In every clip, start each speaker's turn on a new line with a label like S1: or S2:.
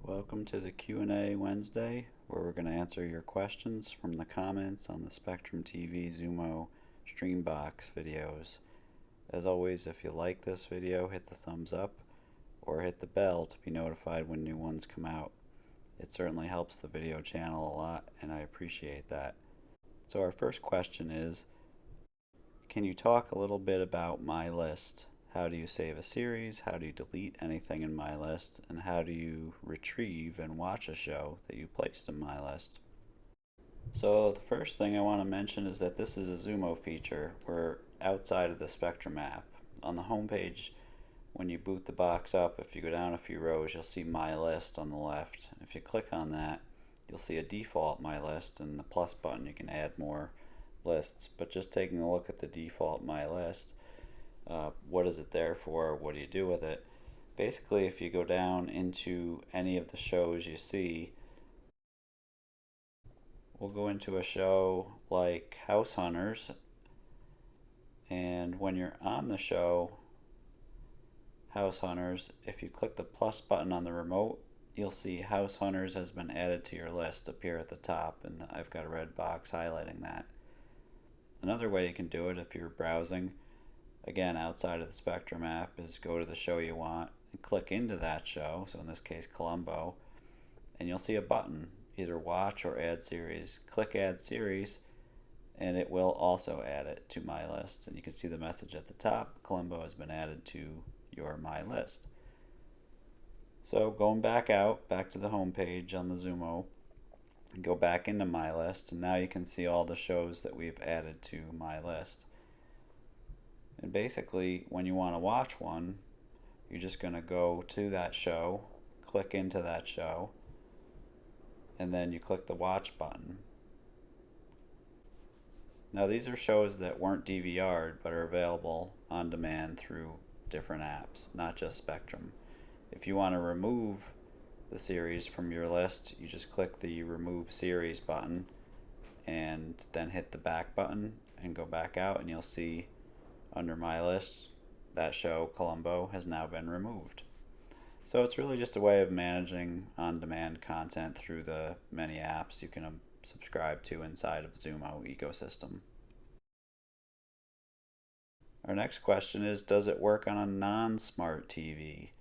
S1: Welcome to the Q&A Wednesday, where we're going to answer your questions from the comments on the Spectrum TV Xumo Streambox videos. As always, if you like this video, hit the thumbs up or hit the bell to be notified when new ones come out. It certainly helps the video channel a lot, and I appreciate that. So our first question is, can you talk a little bit about My List? How do you save a series? How do you delete anything in My List? And how do you retrieve and watch a show that you placed in My List? So the first thing I want to mention is that this is a Xumo feature. We're outside of the Spectrum app. On the home page, when you boot the box up, if you go down a few rows, you'll see My List on the left. If you click on that, you'll see a default My List, and the plus button you can add more lists. But just taking a look at the default My List, what is it there for? What do you do with it? Basically, if you go down into any of the shows you see, we'll go into a show like House Hunters, and when you're on the show House Hunters, if you click the plus button on the remote, you'll see House Hunters has been added to your list appear at the top, and I've got a red box highlighting that. Another way you can do it if you're browsing, again outside of the Spectrum app, is go to the show you want and click into that show, so in this case Columbo, and you'll see a button, either watch or add series. Click add series and it will also add it to My List, and you can see the message at the top, Columbo has been added to your My List. So going back to the home page on the Xumo, and go back into My List, and now you can see all the shows that we've added to My List. And basically, when you want to watch one, you're just going to go to that show, click into that show, and then you click the watch button. Now these are shows that weren't DVR'd but are available on demand through different apps, not just Spectrum. If you want to remove the series from your list, you just click the remove series button and then hit the back button and go back out, and you'll see under My List that show Columbo has now been removed. So it's really just a way of managing on-demand content through the many apps you can subscribe to inside of Xumo ecosystem. Our next question is, does it work on a non-smart TV?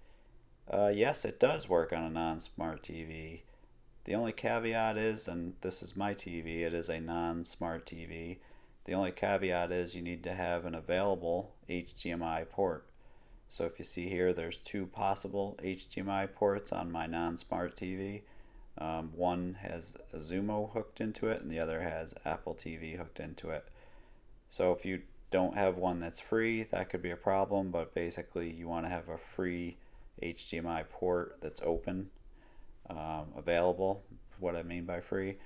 S1: Yes, it does work on a non-smart TV. The only caveat is, and this is my TV, it is a non-smart TV. The only caveat is you need to have an available HDMI port. So if you see here, there's two possible HDMI ports on my non-smart TV. One has a Xumo hooked into it, and the other has Apple TV hooked into it. So if you don't have one that's free, that could be a problem, but basically you want to have a free HDMI port that's open, available, what I mean by free,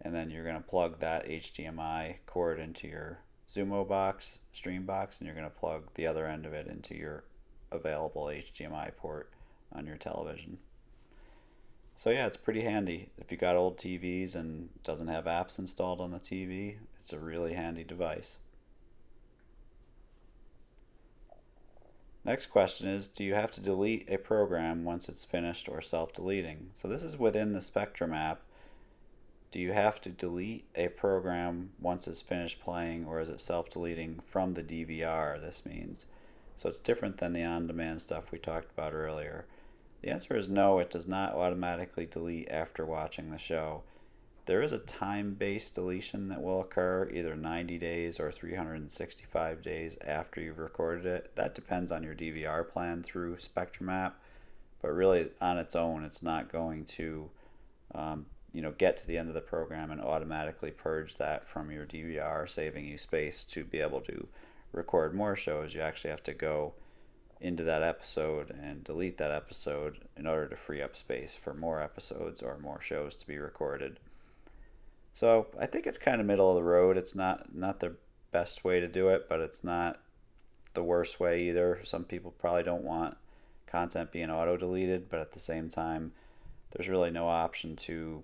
S1: and then you're going to plug that HDMI cord into your Xumo box, stream box, and you're going to plug the other end of it into your available HDMI port on your television. So yeah, it's pretty handy. If you got old TVs and doesn't have apps installed on the TV, it's a really handy device. Next question is, do you have to delete a program once it's finished or self-deleting? So this is within the Spectrum app. Do you have to delete a program once it's finished playing, or is it self-deleting from the DVR, this means? So it's different than the on-demand stuff we talked about earlier. The answer is no, it does not automatically delete after watching the show. There is a time-based deletion that will occur either 90 days or 365 days after you've recorded it. That depends on your DVR plan through Spectrum app, but really on its own it's not going to get to the end of the program and automatically purge that from your DVR, saving you space to be able to record more shows. You actually have to go into that episode and delete that episode in order to free up space for more episodes or more shows to be recorded. So I think it's kind of middle of the road. It's not the best way to do it, but it's not the worst way either. Some people probably don't want content being auto deleted, but at the same time there's really no option to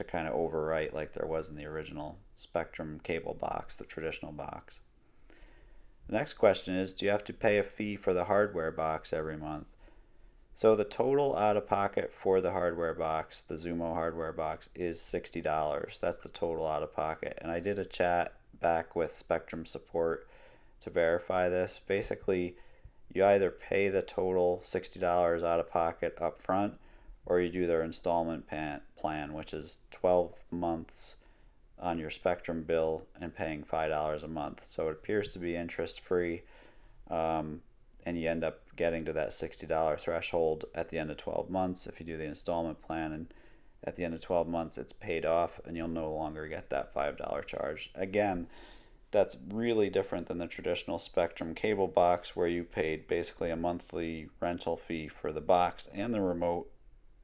S1: kind of overwrite like there was in the original Spectrum cable box, the traditional box. The next question is, do you have to pay a fee for the hardware box every month? So the total out of pocket for the hardware box, the Xumo hardware box, is $60. That's the total out of pocket. And I did a chat back with Spectrum support to verify this. Basically, you either pay the total $60 out of pocket up front, or you do their installment plan, which is 12 months on your Spectrum bill and paying $5 a month. So it appears to be interest free, and you end up getting to that $60 threshold at the end of 12 months if you do the installment plan. And at the end of 12 months, it's paid off, and you'll no longer get that $5 charge. Again, that's really different than the traditional Spectrum cable box where you paid basically a monthly rental fee for the box and the remote,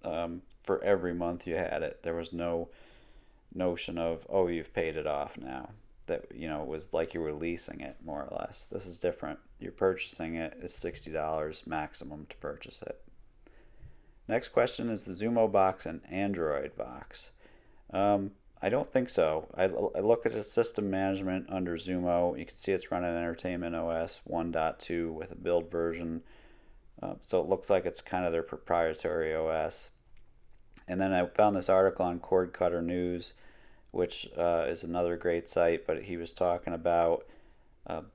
S1: for every month you had it. There was no notion of, oh, you've paid it off now. That, it was like you were leasing it, more or less. This is different. You're purchasing it. It's $60 maximum to purchase it. Next question is the Xumo box an Android box? I don't think so. I look at the system management under Xumo. You can see it's running Entertainment OS 1.2 with a build version. So it looks like it's kind of their proprietary OS. And then I found this article on Cord Cutter News, which is another great site, but he was talking about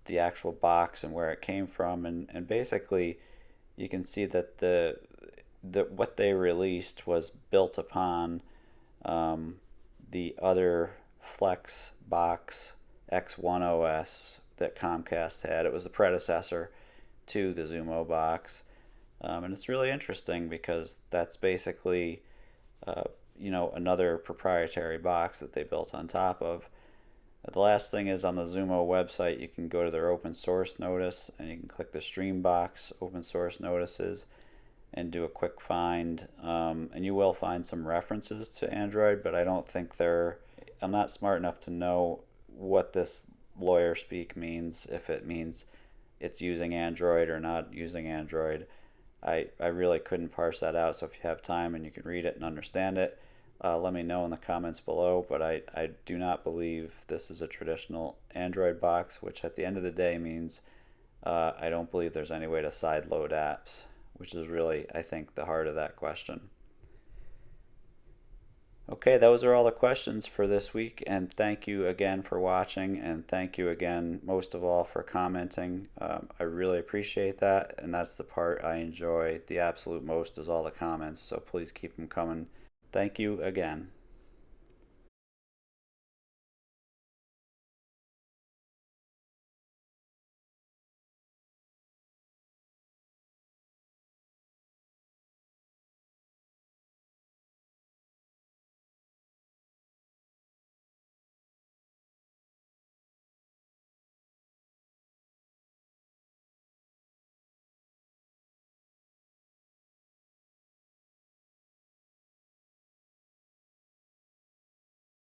S1: the actual box and where it came from. And basically, you can see that what they released was built upon the other Flex box X1 OS that Comcast had. It was the predecessor to the Xumo box. And it's really interesting because that's basically, another proprietary box that they built on top of. The last thing is on the Xumo website, you can go to their open source notice and you can click the Streambox open source notices and do a quick find. And you will find some references to Android, but I don't think I'm not smart enough to know what this lawyer speak means, if it means it's using Android or not using Android. I really couldn't parse that out, so if you have time and you can read it and understand it, let me know in the comments below. But I do not believe this is a traditional Android box, which at the end of the day means I don't believe there's any way to sideload apps, which is really, I think, the heart of that question. Okay, those are all the questions for this week, and thank you again for watching, and thank you again, most of all, for commenting. I really appreciate that, and that's the part I enjoy the absolute most, is all the comments, so please keep them coming. Thank you again.